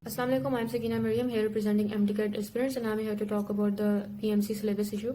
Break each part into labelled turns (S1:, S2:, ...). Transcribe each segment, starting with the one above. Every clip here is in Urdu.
S1: Assalamu alaikum, I am Sakina Maryam here representing MTCAT aspirants and I am here to talk about the PMC syllabus issue.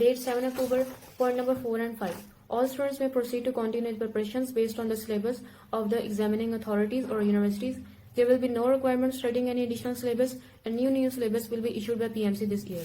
S1: Date 7 October, point number 4 and 5. All students may proceed to continue their preparations based on the syllabus of the examining authorities or universities. There will be no requirement studying any additional syllabus and new syllabus will be issued by PMC this year.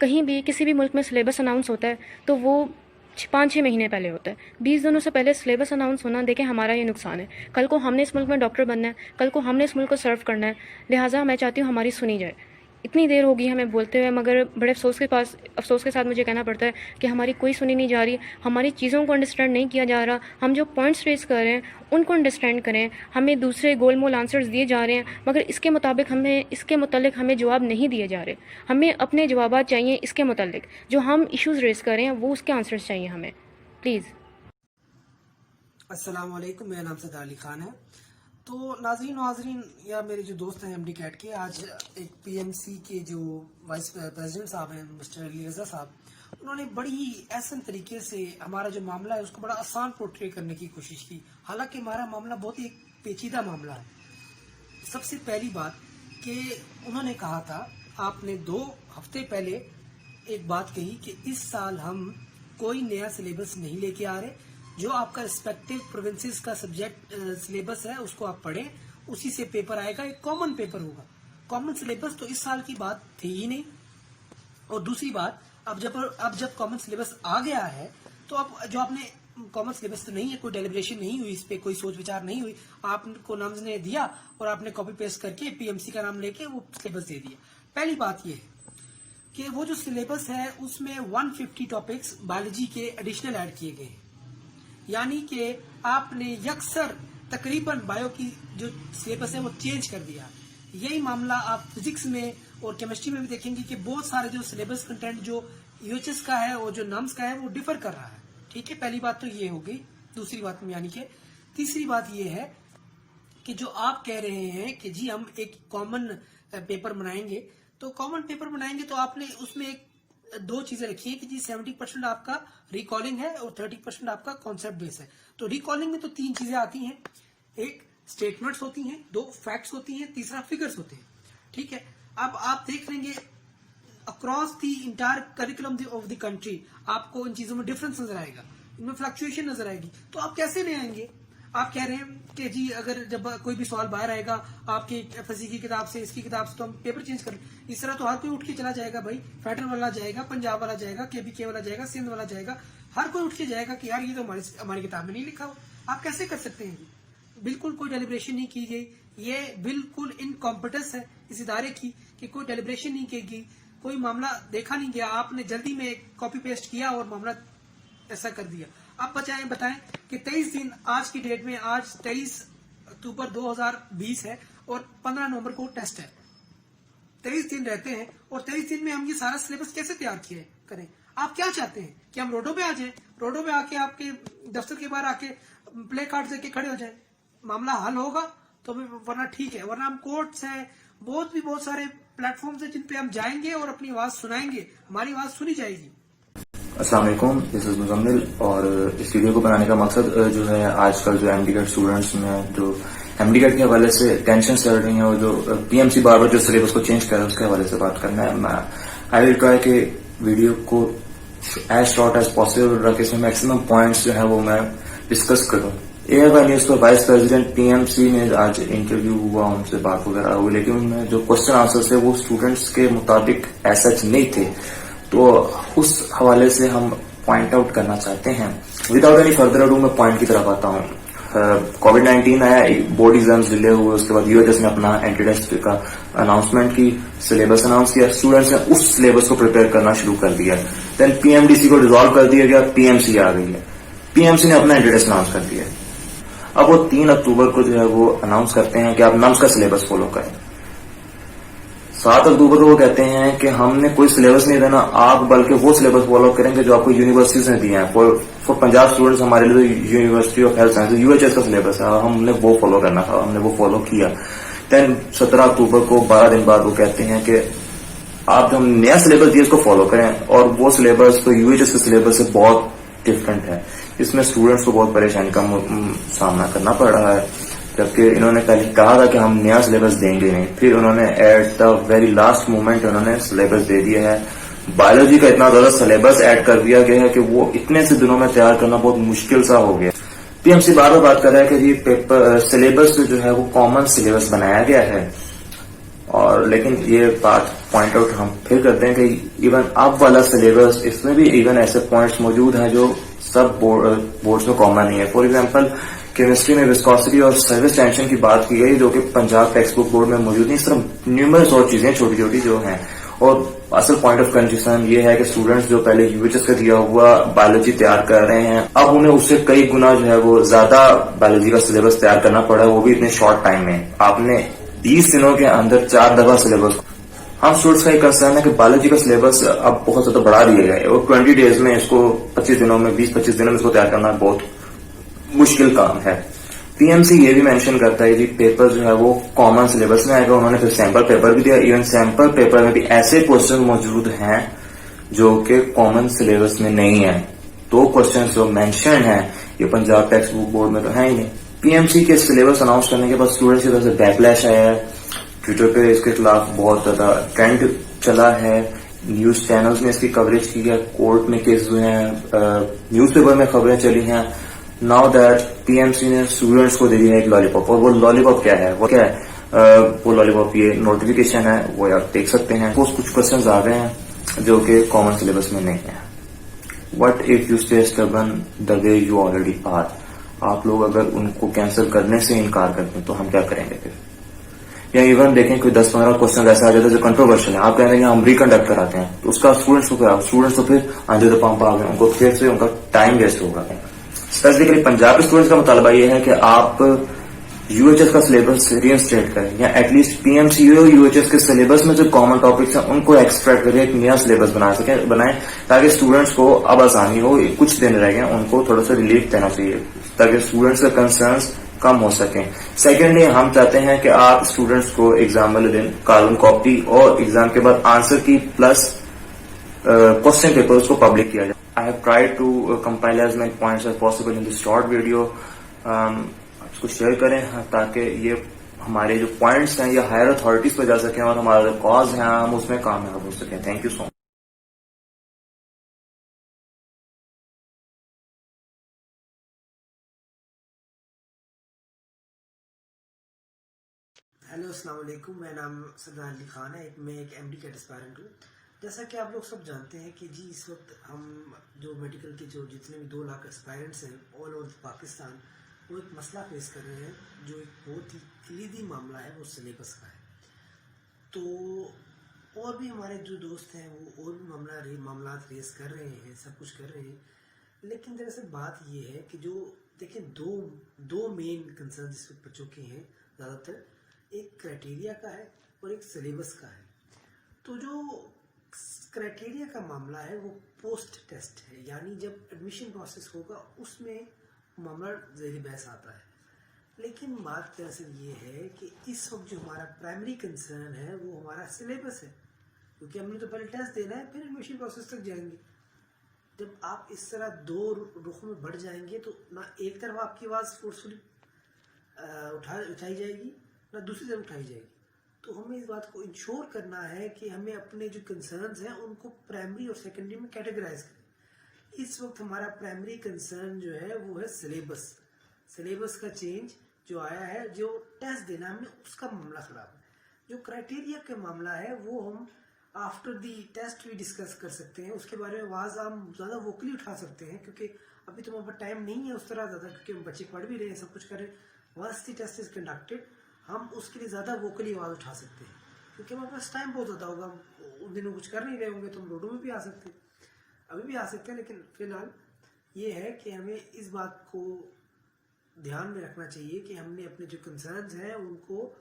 S2: کہیں بھی کسی بھی ملک میں سلیبس اناؤنس ہوتا ہے تو وہ 5-6 مہینے پہلے ہوتا ہے. 20 دنوں سے پہلے سلیبس اناؤنس ہونا دیکھیں ہمارا یہ نقصان ہے. کل کو ہم نے اس ملک میں ڈاکٹر بننا ہے, کل کو ہم نے اس ملک کو سرو کرنا ہے, لہٰذا میں چاہتی ہوں ہماری سنی جائے. اتنی دیر ہوگی ہمیں بولتے ہوئے, مگر بڑے افسوس کے ساتھ مجھے کہنا پڑتا ہے کہ ہماری کوئی سنی نہیں جا رہی, ہماری چیزوں کو انڈرسٹینڈ نہیں کیا جا رہا. ہم جو پوائنٹس ریز کر رہے ہیں ان کو انڈرسٹینڈ کریں, ہمیں دوسرے گول مول آنسرز دیے جا رہے ہیں مگر اس کے متعلق ہمیں جواب نہیں دیے جا رہے. ہمیں اپنے جوابات چاہیے اس کے متعلق, جو ہم ایشوز ریز کر رہے ہیں وہ اس کے آنسرز چاہیے ہمیں پلیز.
S3: السلام علیکم, میرا نام صدر علی خان ہے. تو ناظرین یا میرے جو دوست ہیں ایم ڈی کیٹ کے, آج ایک پی ایم سی کے جو وائس پریزیڈنٹ صاحب ہیں مسٹر علی رضا صاحب, انہوں نے بڑی ہی احسن طریقے سے ہمارا جو معاملہ ہے اس کو بڑا آسان پورٹری کرنے کی کوشش کی, حالانکہ ہمارا معاملہ بہت ہی پیچیدہ معاملہ ہے. سب سے پہلی بات کہ انہوں نے کہا تھا, آپ نے 2 ہفتے پہلے ایک بات کہی کہ اس سال ہم کوئی نیا سلیبس نہیں لے کے آ رہے, جو آپ کا ریسپیکٹو پروونسز کا سبجیکٹ سلیبس ہے اس کو آپ پڑھیں, اسی سے پیپر آئے گا, ایک کامن پیپر ہوگا. کامن سلیبس تو اس سال کی بات تھی ہی نہیں. اور دوسری بات, اب جب کامن سلیبس آ گیا ہے تو اب جو آپ نے کامن سلیبس تو نہیں ہے, کوئی ڈیلیبریشن نہیں ہوئی, اس پہ کوئی سوچ وچار نہیں ہوئی, آپ کو نامز نے دیا اور آپ نے کاپی پیسٹ کر کے پی ایم سی کا نام لے کے وہ سلیبس دے دیا. پہلی بات یہ ہے کہ وہ جو سلیبس ہے اس میں 150 ٹاپکس بایولوجی کے ایڈیشنل ایڈ کیے گئے ہیں, یعنی کہ آپ نے یکسر تقریباً بایو کی جو سلیبس ہے وہ چینج کر دیا. یہی معاملہ آپ فزکس میں اور کیمسٹری میں بھی دیکھیں گے کہ بہت سارے جو سلیبس کنٹینٹ جو یو ایچ ایس کا ہے اور جو نامس کا ہے وہ ڈفر کر رہا ہے. ٹھیک ہے, پہلی بات تو یہ ہو گئی. دوسری بات یعنی کہ تیسری بات یہ ہے کہ جو آپ کہہ رہے ہیں کہ جی ہم ایک کامن پیپر بنائیں گے, تو کامن پیپر بنائیں گے تو آپ نے اس میں 2 چیزیں رکھی ہیں کہ جی 70% آپ کا ریکالنگ ہے اور 30% آپ کا کانسیپٹ بیس ہے. تو ریکالنگ میں تو 3 چیزیں آتی ہیں, ایک اسٹیٹمنٹس ہوتی ہیں, 2 فیکٹس ہوتی ہیں, تیسرا فگرز ہوتے ہیں. ٹھیک ہے, اب آپ دیکھ لیں گے across the entire curriculum of the country آپ کو ان چیزوں میں ڈفرنس نظر آئے گا, ان میں فلکچویشن نظر آئے گی. تو آپ کیسے لے آئیں گے؟ آپ کہہ رہے ہیں کہ جی اگر جب کوئی بھی سوال باہر آئے گا آپ کی ایف ایس سی کی کتاب سے, اس کی کتاب سے, تو ہم پیپر چینج کر لیں. اس طرح تو ہر کوئی اٹھ کے چلا جائے گا بھائی, فیڈرل والا جائے گا, پنجاب والا جائے گا, کے بی کے والا جائے گا, سندھ والا جائے گا, ہر کوئی اٹھ کے جائے گا کہ یار یہ تو ہماری کتاب میں نہیں لکھا ہو. آپ کیسے کر سکتے ہیں؟ بالکل کوئی ڈیلیبریشن نہیں کی گئی, یہ بالکل انکمپیٹنس ہے اس ادارے کی کہ کوئی ڈیلیبریشن نہیں کی گئی, کوئی معاملہ دیکھا نہیں گیا. آپ نے جلدی میں کاپی پیسٹ کیا اور معاملہ ایسا کر دیا. آپ بتائیں کہ 23 دن آج کی ڈیٹ میں, آج 23 اکتوبر 2020 ہے اور 15 نومبر کو ٹیسٹ ہے. 23 دن رہتے ہیں اور 23 دن میں ہم یہ سارا سلیبس کیسے تیار کریں؟ آپ کیا چاہتے ہیں کہ ہم روڈوں پہ آ جائیں, روڈوں پہ آ کے آپ کے دفتر کے باہر آ کے پلے کارڈ دے کے کھڑے ہو جائیں, معاملہ حل ہوگا؟ تو ورنہ ٹھیک ہے, ورنہ ہم کورٹس ہیں, بہت سارے پلیٹ فارمز ہیں جن پہ ہم جائیں گے اور اپنی آواز سنائیں گے, ہماری آواز سنی جائے گی.
S4: السلام علیکم, دس از مزمل. اور اس ویڈیو کو بنانے کا مقصد جو ہے, آج کل جو ایم ڈی کیٹ اسٹوڈنٹس میں جو ایم ڈی کیٹ کے حوالے سے ٹینشن چل رہی ہیں اور جو پی ایم سی بار بار جو سلیبس کو چینج کر رہا ہے اس کے حوالے سے بات کرنا ہے. آئی ول ٹرائی کہ ویڈیو کو ایز شارٹ ایز پاسبل رکھ کے اس میں میکسیمم پوائنٹس جو ہے وہ میں ڈسکس کروں. اے وائی نیوز پر vice president P M C میں آج انٹرویو ہوا, ان سے بات وغیرہ ہوئی, لیکن ان میں جو کوشچن آنسر تھے وہ اسٹوڈنٹس کے مطابق ایسا نہیں تھے. تو اس حوالے سے ہم پوائنٹ آؤٹ کرنا چاہتے ہیں. وداؤٹ اینی فردر اڈو میں پوائنٹ کی طرف آتا ہوں. کووڈ-19 آیا, بورڈ ایگزامز ڈیلے ہوئے, اس کے بعد یو ایچ ایس نے اپنا اینٹی ٹیسٹ کا اناؤنسمنٹ کی, سلیبس اناؤنس کیا, اسٹوڈنٹس نے اس سلیبس کو پریپیئر کرنا شروع کر دیا. دین پی ایم ڈی سی کو ڈیزالو کر دیا گیا, پی ایم سی آ گئی ہے, پی ایم سی نے اپنا اینٹی ٹیسٹ اناؤنس کر دیا. اب وہ 3 اکتوبر کو جو ہے وہ اناؤنس کرتے ہیں کہ آپ نمس کا سلیبس فالو کریں. 7 اکتوبر کو وہ کہتے ہیں کہ ہم نے کوئی سلیبس نہیں دینا, آپ بلکہ وہ سلیبس فالو کریں گے جو آپ کو یونیورسٹیز نے دیے ہیں. فور پنجاب اسٹوڈنٹس ہمارے لیے university of health science U H S کا سلیبس ہے, ہم نے وہ فالو کرنا تھا, ہم نے وہ فالو کیا. دین 17 اکتوبر کو 12 دن بعد وہ کہتے ہیں کہ آپ جو ہم نیا سلیبس دیے اس کو فالو کریں, اور وہ سلیبس تو یو ایچ ایس کے سلیبس سے بہت ڈفرینٹ ہے. اس میں اسٹوڈنٹس کو بہت پریشانی کا سامنا کرنا پڑ رہا ہے, جبکہ انہوں نے پہلے کہا تھا کہ ہم نیا سلیبس دیں گے نہیں, پھر انہوں نے at the very last moment انہوں نے سلیبس دے دیا ہے. بایولوجی کا اتنا زیادہ سلیبس ایڈ کر دیا گیا ہے کہ وہ اتنے سے دنوں میں تیار کرنا بہت مشکل سا ہو گیا. پی ایم سی بار بار بات کر رہا ہے کہ جی پیپر سلیبس جو ہے وہ کامن سلیبس بنایا گیا ہے, اور لیکن یہ بات پوائنٹ آؤٹ ہم پھر کرتے ہیں کہ ایون اب والا سلیبس اس میں بھی ایون ایسے پوائنٹس موجود ہیں جو سب بورڈز میں کامن نہیں ہے. فار ایگزامپل کیمسٹری میں وسکوسٹی اور سروس ٹینشن کی بات کی گئی جو کہ پنجاب ٹیکسٹ بک بورڈ میں موجود نہیں. اس طرح نیومرس اور چیزیں چھوٹی چھوٹی جو ہیں. اور اصل پوائنٹ آف کنفیوژن یہ ہے کہ اسٹوڈنٹس جو پہلے یو ایچ ایس کا دیا ہوا بایولوجی تیار کر رہے ہیں اب انہیں اس سے کئی گنا جو ہے وہ زیادہ بایولوجی کا سلیبس تیار کرنا پڑا, وہ بھی اتنے شارٹ ٹائم میں. آپ نے 20 دنوں کے اندر 4 دفعہ سلیبس. ہم اسٹوڈنٹس کا یہ کنسرن ہے کہ بایولوجی کا سلیبس اب بہت زیادہ بڑھا دیا گیا ہے اور 20 ڈیز میں اس کو 25 دنوں میں 20-25 دنوں میں اس کو تیار کرنا بہت مشکل کام ہے. پی ایم سی یہ بھی مینشن کرتا ہے کہ پیپر جو ہے وہ کامن سلیبس میں آئے گا. انہوں نے پھر سیمپل پیپر بھی دیا. ایون سیمپل پیپر میں بھی ایسے کوشچن موجود ہیں جو کہ کامن سلیبس میں نہیں ہیں. 2 کوشچن جو مینشن ہیں یہ پنجاب ٹیکسٹ بک بورڈ میں تو ہے ہی نہیں. پی ایم سی کے سلیبس اناؤنس کرنے کے بعد اسٹوڈنٹس کی طرف سے بیک لیش آیا ہے. ٹویٹر پہ اس کے خلاف بہت زیادہ ٹرینڈ چلا ہے. نیوز چینلز نے اس کی کوریج کی ہے. کورٹ میں کیس ہوئے ہیں. نیوز پیپر میں خبریں چلی ہیں. Now that P M C نے اسٹوڈنٹس کو دے دیا ہے ایک لالی پاپ. اور وہ لالی پاپ کیا ہے؟ وہ کیا ہے؟ وہ لالی پاپ یہ نوٹیفیکیشن ہے. وہ آپ دیکھ سکتے ہیں. کچھ کوشچنز آ رہے ہیں جو کہ کامن سلیبس میں نہیں ہے. What if you stay stubborn the way you already are. آپ لوگ اگر ان کو کینسل کرنے سے انکار کرتے ہیں تو ہم کیا کریں گے پھر؟ یا ایون دیکھیں کوئی 10-15 کوشچن ایسا آ جاتا ہے جو کنٹروورشل ہے. آپ کہہ رہے ہیں ہم ریکنڈکٹ کراتے ہیں تو اس کا اسٹوڈنٹس تو پھر انڈر دا پمپ آ گئے. ان کو پھر سے ان کا ٹائم ویسٹ ہوگا. اسپیسیفکلی پنجاب کے اسٹوڈنٹس کا مطالبہ یہ ہے کہ آپ یو ایچ ایس کا سلیبس ری انسٹیٹ کریں یا at least P M C U H S کے سلیبس میں جو کامن ٹاپکس ہیں ان کو ایکسٹریکٹ کریں, ایک نیا سلیبس بنائیں تاکہ اسٹوڈنٹس کو اب آسانی ہو. کچھ دن رہ گئے ان کو تھوڑا سا ریلیف دینا چاہیے تاکہ اسٹوڈنٹس کا کنسرنس کم ہو سکیں. سیکنڈلی ہم چاہتے ہیں کہ آپ اسٹوڈنٹس کو ایگزام والے دن کاربن کاپی اور ایگزام کے بعد آنسر کی پلس کوشچن پیپر کو پبلک کیا جائے. I have tried to compile as many points as possible in this short video. اس کو شیئر کریں تاکہ یہ ہمارے جو پوائنٹس ہیں یہ ہائر اتھارٹیز پہ جا سکیں اور ہمارا جو کاز ہے ہم اس میں کامیاب ہو سکیں. Thank you so much.
S3: Hello السلام علیکم. میرا نام سردار علی خان ہے. میں ایک ایم ڈی کیٹ اسپائرنٹ ہوں. جیسا کہ آپ لوگ سب جانتے ہیں کہ جی اس وقت ہم جو میڈیکل کے جو جتنے بھی 2 لاکھ اسپائرنٹس ہیں آل اوور پاکستان وہ ایک مسئلہ فیس کر رہے ہیں جو ایک بہت ہی کلیدی معاملہ ہے, وہ سلیبس کا ہے. تو اور بھی ہمارے جو دوست ہیں وہ اور بھی معاملات ریز کر رہے ہیں, سب کچھ کر رہے ہیں. لیکن دراصل بات یہ ہے کہ جو دیکھیں دو مین کنسرن جس وقت بچوں کے ہیں زیادہ تر, ایک کرائٹیریا کا ہے اور ایک سلیبس کا ہے. تو جو کرائٹیریا کا معاملہ ہے وہ پوسٹ ٹیسٹ ہے, یعنی جب ایڈمیشن پروسیس ہوگا اس میں معاملہ زیر بحث آتا ہے. لیکن بات دراصل یہ ہے کہ اس وقت جو ہمارا پرائمری کنسرن ہے وہ ہمارا سلیبس ہے, کیونکہ ہم نے تو پہلے ٹیسٹ دینا ہے پھر ایڈمیشن پروسیس تک جائیں گے. جب آپ اس طرح 2 رخوں میں بڑھ جائیں گے تو نہ ایک طرف آپ کی آواز فورسفلی اٹھائی جائے گی نہ دوسری طرف اٹھائی جائے گی. تو ہمیں اس بات کو انشور کرنا ہے کہ ہمیں اپنے جو کنسرنز ہیں ان کو پرائمری اور سیکنڈری میں کیٹیگرائز کریں. اس وقت ہمارا پرائمری کنسرن جو ہے وہ ہے سلیبس کا چینج جو آیا ہے, جو ٹیسٹ دینا ہم نے اس کا معاملہ خراب ہے. جو کرائٹیریا کا معاملہ ہے وہ ہم آفٹر دی ٹیسٹ بھی ڈسکس کر سکتے ہیں. اس کے بارے میں آواز ہم زیادہ ووکلی اٹھا سکتے ہیں کیونکہ ابھی تو ہمارے پاس ٹائم نہیں ہے اس طرح زیادہ, کیونکہ بچے پڑھ بھی رہے ہیں, سب کچھ کر رہے ہیں. Once the test is conducted ہم اس کے لیے زیادہ ووکلی آواز اٹھا سکتے ہیں کیونکہ ہمارے پاس ٹائم بہت زیادہ ہوگا. ان دنوں کچھ کر نہیں رہے ہوں گے تو ہم روڈوں میں بھی آ سکتے ہیں, ابھی بھی آ سکتے ہیں. لیکن فی الحال یہ ہے کہ ہمیں اس بات کو دھیان میں رکھنا چاہیے کہ ہم نے اپنے جو کنسرنز ہیں ان کو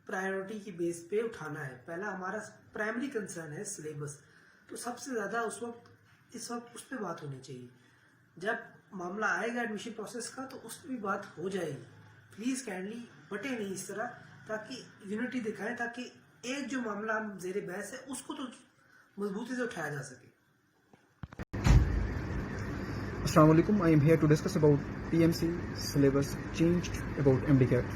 S3: پرائیورٹی کی بیس پہ اٹھانا ہے. پہلا ہمارا پرائمری کنسرن ہے سلیبس, تو سب سے زیادہ اس وقت اس پہ بات ہونی چاہیے. جب معاملہ آئے گا ایڈمیشن پروسیس کا تو اس پہ بھی بات ہو جائے گی. پلیز کائنڈلی بٹے نہیں اس طرح, تاکہ یونٹی دکھائیں, تاکہ ایک جو معاملہ ہم زیر بحث ہے اس کو تو مضبوطی سے اٹھایا جا سکے.
S5: السلام علیکم. I am here to discuss about PMC syllabus change about MDCAT.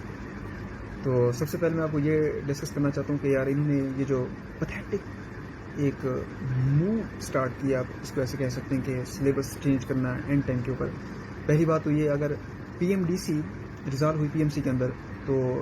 S5: تو سب سے پہلے میں آپ کو یہ ڈسکس کرنا چاہتا ہوں کہ یار انہوں نے یہ جو پتھیٹک ایک موو اسٹارٹ کیا, آپ اس کو ایسے کہہ سکتے ہیں کہ سلیبس چینج کرنا اینڈ ٹائم کے اوپر. پہلی بات تو یہ, اگر PMDC ریزالو ہوئی PMC کے اندر تو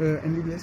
S5: MBBS,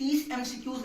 S6: 30 MCQs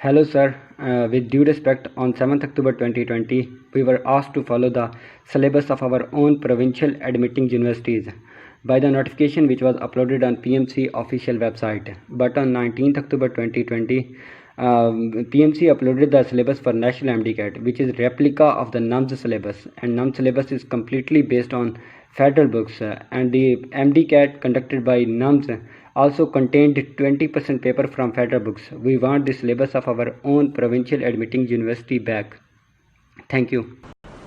S7: Hello sir, with due respect, on 7th October 2020, we were asked to follow the syllabus of our own provincial admitting universities by the notification which was uploaded on PMC official website. But on 19th October 2020, PMC uploaded the syllabus for National MDCAT, which is replica of the NUMS syllabus, and NUMS syllabus is completely based on federal books, and the MDCAT conducted by NUMS also contained 20% paper from federal books. We want the syllabus of our own provincial admitting university back. Thank you.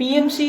S8: PMC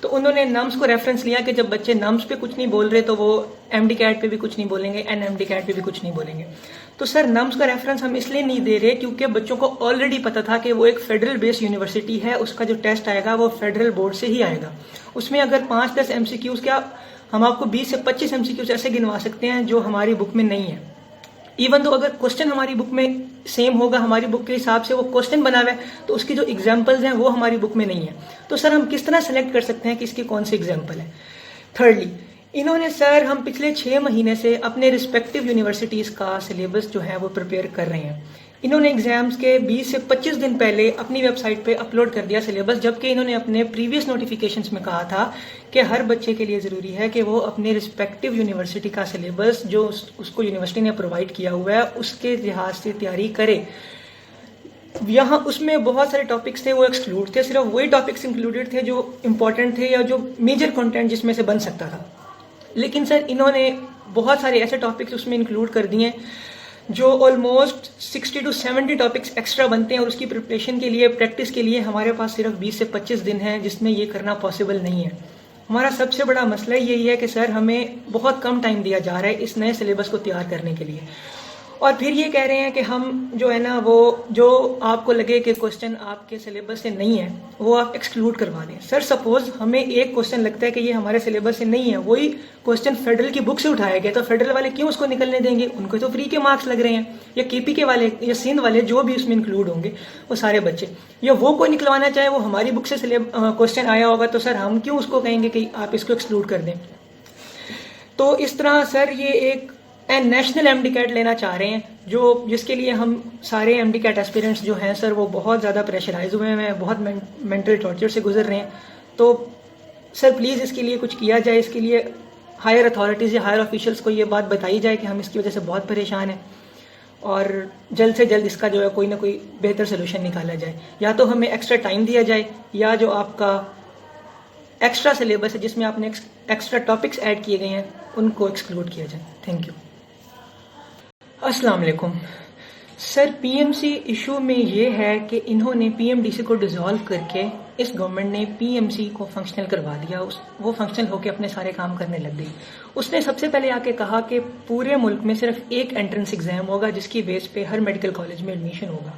S8: تو انہوں نے نمس کو ریفرنس لیا کہ جب بچے نمس پہ کچھ نہیں بول رہے تو وہ MD-CAT پہ بھی کچھ نہیں بولیں گے, NMD-CAT پہ بھی کچھ نہیں بولیں گے. تو سر نمس کا ریفرنس ہم اس لیے نہیں دے رہے کیونکہ بچوں کو آلریڈی پتا تھا کہ وہ ایک فیڈرل بیس یونیورسٹی ہے, اس کا جو ٹیسٹ آئے گا وہ فیڈرل بورڈ سے ہی آئے گا. اس میں اگر 5-10 MCQs کیا ہم آپ کو 20 سے 25 MCQs ایسے گنوا سکتے ہیں جو ہماری بک میں نہیں ہے. ایون تو اگر کوشچن ہماری بک میں سیم ہوگا, ہماری بک کے حساب سے وہ کوشچن بنا ہوا ہے, تو اس کی جو ایگزامپلز ہیں وہ ہماری بک میں نہیں ہے. تو سر ہم کس طرح سلیکٹ کر سکتے ہیں کہ اس کی کون سی ایگزامپل ہے. تھرڈلی, انہوں نے سر ہم پچھلے 6 مہینے سے اپنے رسپیکٹیو یونیورسٹیز کا سلیبس جو ہے وہ پریپیئر کر رہے ہیں. انہوں نے ایگزامز کے 20 سے 25 دن پہلے اپنی ویب سائٹ پہ اپلوڈ کر دیا سلیبس, جبکہ انہوں نے اپنے پریویس نوٹیفیکیشنز میں کہا تھا کہ ہر بچے کے لیے ضروری ہے کہ وہ اپنے رسپیکٹیو یونیورسٹی کا سلیبس جو اس کو یونیورسٹی نے پرووائڈ کیا ہوا ہے اس کے لحاظ سے تیاری کرے. یہاں اس میں بہت سارے ٹاپکس تھے وہ ایکسکلوڈ تھے, صرف وہی ٹاپکس انکلوڈیڈ تھے جو امپورٹنٹ تھے یا جو میجر کنٹینٹ جس میں سے بن سکتا تھا. لیکن سر انہوں نے بہت سارے ایسے ٹاپکس اس میں انکلوڈ کر دیے جو آلموسٹ 60 to 70 ٹاپکس ایکسٹرا بنتے ہیں, اور اس کی پریپریشن کے لیے, پریکٹس کے لیے ہمارے پاس صرف 20 سے 25 دن ہیں جس میں یہ کرنا پاسبل نہیں ہے. ہمارا سب سے بڑا مسئلہ یہی ہے کہ سر ہمیں بہت کم ٹائم دیا جا رہا ہے اس نئے سلیبس کو تیار کرنے کے لیے, اور پھر یہ کہہ رہے ہیں کہ ہم جو ہے نا وہ جو آپ کو لگے کہ کوشچن آپ کے سلیبس سے نہیں ہے وہ آپ ایکسکلوڈ کروا دیں. سر سپوز ہمیں ایک کوشچن لگتا ہے کہ یہ ہمارے سلیبس سے نہیں ہے, وہی کوشچن فیڈرل کی بک سے اٹھایا گیا, تو فیڈرل والے کیوں اس کو نکلنے دیں گے؟ ان کو تو فری کے مارکس لگ رہے ہیں, یا KP کے والے یا سندھ والے جو بھی اس میں انکلوڈ ہوں گے وہ سارے بچے, یا وہ کوئی نکلوانا چاہے وہ ہماری بک سے کوشچن آیا ہوگا تو سر ہم کیوں اس کو کہیں گے کہ آپ اس کو ایکسکلوڈ کر دیں. تو اس طرح سر یہ ایک نیشنل MD-CAT لینا چاہ رہے ہیں جس کے لیے ہم سارے MD-CAT ایسپیرنٹس جو ہیں سر وہ بہت زیادہ پریشرائز ہوئے ہیں, بہت مینٹل ٹارچر سے گزر رہے ہیں. تو سر پلیز اس کے لیے کچھ کیا جائے, اس کے لیے ہائر اتھارٹیز یا ہائر آفیشلس کو یہ بات بتائی جائے کہ ہم اس کی وجہ سے بہت پریشان ہیں, اور جلد سے جلد اس کا جو ہے کوئی نہ کوئی بہتر سلوشن نکالا جائے. یا تو ہمیں ایکسٹرا ٹائم دیا جائے, یا جو آپ کا ایکسٹرا سلیبس ہے جس میں آپ نے ایکسٹرا ٹاپکس ایڈ کیے گئے ہیں ان کو ایکسکلوڈ کیا جائے. Thank you. السلام علیکم سر. PMC ایشو میں یہ ہے کہ انہوں نے PMDC کو ڈیزالو کر کے اس گورنمنٹ نے PMC کو فنکشنل کروا دیا, وہ فنکشنل ہو کے اپنے سارے کام کرنے لگ گئی. اس نے سب سے پہلے آ کے کہا کہ پورے ملک میں صرف ایک انٹرنس ایگزام ہوگا جس کی بیس پہ ہر میڈیکل کالج میں ایڈمیشن ہوگا.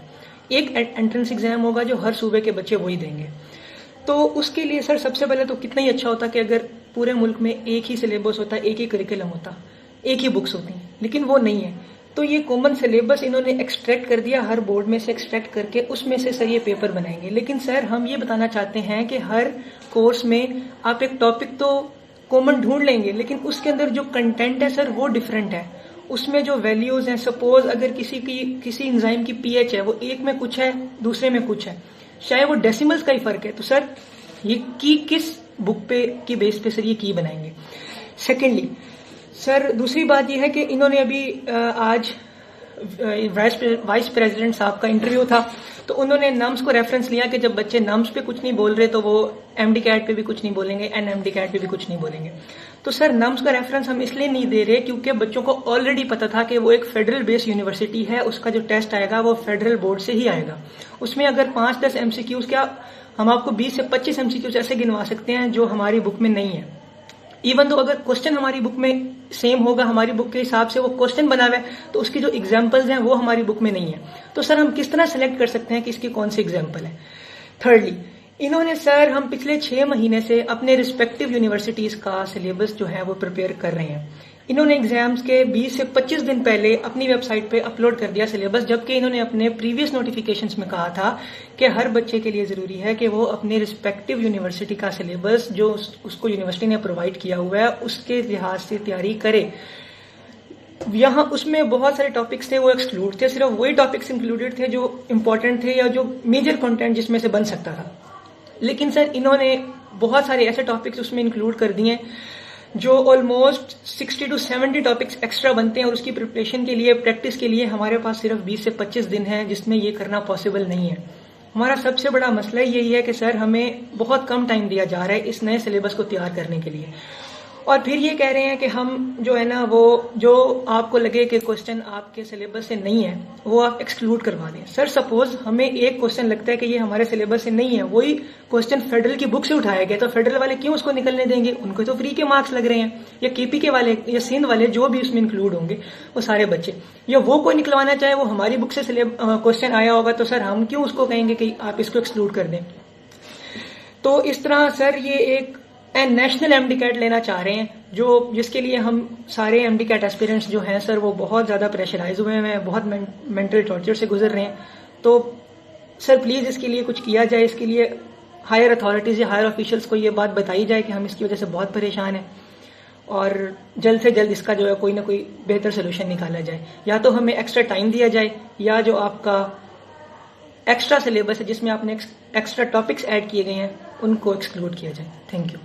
S8: ایک انٹرنس ایگزام ہوگا جو ہر صوبے کے بچے وہی دیں گے. تو اس کے لیے سر سب سے پہلے تو کتنا ہی اچھا ہوتا کہ اگر پورے ملک میں ایک ہی سلیبس ہوتا, ایک ہی کریکولم ہوتا, ایک ہی بکس ہوتی, لیکن وہ نہیں ہے. تو یہ کامن سلیبس انہوں نے ایکسٹریکٹ کر دیا, ہر بورڈ میں سے ایکسٹریکٹ کر کے اس میں سے سر یہ پیپر بنائیں گے. لیکن سر ہم یہ بتانا چاہتے ہیں کہ ہر کورس میں آپ ایک ٹاپک تو کامن ڈھونڈ لیں گے, لیکن اس کے اندر جو کنٹینٹ ہے سر وہ ڈفرینٹ ہے. اس میں جو ویلیوز ہیں, سپوز اگر کسی انزائم کی pH ہے وہ ایک میں کچھ ہے دوسرے میں کچھ ہے, چاہے وہ ڈیسیملز کا ہی فرق ہے, تو سر یہ کی کس بک پہ کی بیس پہ سر یہ کی بنائیں گے. سیکنڈلی سر دوسری بات یہ ہے کہ انہوں نے ابھی آج وائس پریزیڈنٹ صاحب کا انٹرویو تھا, تو انہوں نے نمس کو ریفرنس لیا کہ جب بچے نمس پہ کچھ نہیں بول رہے تو وہ MD-CAT پہ بھی کچھ نہیں بولیں گے, NMD-CAT پہ بھی کچھ نہیں بولیں گے. تو سر نمس کا ریفرنس ہم اس لیے نہیں دے رہے کیونکہ بچوں کو آلریڈی پتا تھا کہ وہ ایک فیڈرل بیس یونیورسٹی ہے, اس کا جو ٹیسٹ آئے گا وہ فیڈرل بورڈ سے ہی آئے گا. اس میں اگر 5-10 MCQs کیا ہم آپ کو 20 سے 25 MCQs ایسے گنوا سکتے ہیں جو ہماری بک میں نہیں ہے. ایون تو اگر کوشچن ہماری بک میں سیم ہوگا, ہماری بک کے حساب سے وہ کوشچن بنا ہوا ہے, تو اس کی جو ایگزامپلز ہیں وہ ہماری بک میں نہیں ہے. تو سر ہم کس طرح سلیکٹ کر سکتے ہیں کہ اس کی کون سی ایگزامپل ہے. تھرڈلی انہوں نے سر ہم پچھلے 6 مہینے سے اپنے رسپیکٹیو یونیورسٹیز کا سلیبس جو ہے وہ پریپیئر کر رہے ہیں. انہوں نے ایگزامز کے 20 سے 25 دن پہلے اپنی ویب سائٹ پہ اپلوڈ کر دیا سلیبس, جبکہ انہوں نے اپنے پریویس نوٹیفیکیشنز میں کہا تھا کہ ہر بچے کے لیے ضروری ہے کہ وہ اپنے رسپیکٹیو یونیورسٹی کا سلیبس جو اس کو یونیورسٹی نے پرووائڈ کیا ہوا ہے اس کے لحاظ سے تیاری کرے. یہاں اس میں بہت سارے ٹاپکس تھے وہ ایکسکلوڈ تھے, صرف وہی ٹاپکس انکلوڈیڈ تھے جو امپورٹنٹ تھے یا جو میجر کنٹینٹ جس میں سے بن سکتا تھا. لیکن سر انہوں نے بہت سارے ایسے ٹاپکس اس میں انکلوڈ کر دیے جو آلموسٹ 60 to 70 ٹاپکس ایکسٹرا بنتے ہیں, اور اس کی پریپریشن کے لیے, پریکٹس کے لیے ہمارے پاس صرف 20 سے 25 دن ہیں جس میں یہ کرنا پاسبل نہیں ہے. ہمارا سب سے بڑا مسئلہ یہی ہے کہ سر ہمیں بہت کم ٹائم دیا جا رہا ہے اس نئے سلیبس کو تیار کرنے کے لیے,
S9: اور پھر یہ کہہ رہے ہیں کہ ہم جو ہے نا وہ جو آپ کو لگے کہ کوشچن آپ کے سلیبس سے نہیں ہے وہ آپ ایکسکلوڈ کروا دیں. سر سپوز ہمیں ایک کوشچن لگتا ہے کہ یہ ہمارے سلیبس سے نہیں ہے, وہی کوشچن فیڈرل کی بک سے اٹھایا گیا, تو فیڈرل والے کیوں اس کو نکلنے دیں گے؟ ان کو تو فری کے مارکس لگ رہے ہیں. یا کے پی کے والے یا سندھ والے جو بھی اس میں انکلوڈ ہوں گے وہ سارے بچے, یا وہ کوئی نکلوانا چاہے وہ ہماری بک سے کوشچن آیا ہوگا, تو سر ہم کیوں اس کو کہیں گے کہ آپ اس کو ایکسکلوڈ کر دیں؟ تو اس طرح سر یہ ایک نیشنل ایم ڈی کیٹ لینا چاہ رہے ہیں, جس کے لیے ہم سارے ایم ڈی کیٹ ایسپیرنٹس جو ہیں سر وہ بہت زیادہ پریشرائز ہوئے ہیں, بہت مینٹل ٹارچر سے گزر رہے ہیں. تو سر پلیز اس کے لیے کچھ کیا جائے, اس کے لیے ہائر اتھارٹیز یا ہائر آفیشلس کو یہ بات بتائی جائے کہ ہم اس کی وجہ سے بہت پریشان ہیں, اور جلد سے جلد اس کا جو ہے کوئی نہ کوئی بہتر سولوشن نکالا جائے. یا تو ہمیں ایکسٹرا ٹائم دیا جائے, یا جو آپ کا ایکسٹرا سلیبس ہے جس میں آپ نے ایکسٹرا ٹاپکس ایڈ کیے گئے ہیں ان کو ایکسکلوڈ کیا جائے. Thank you.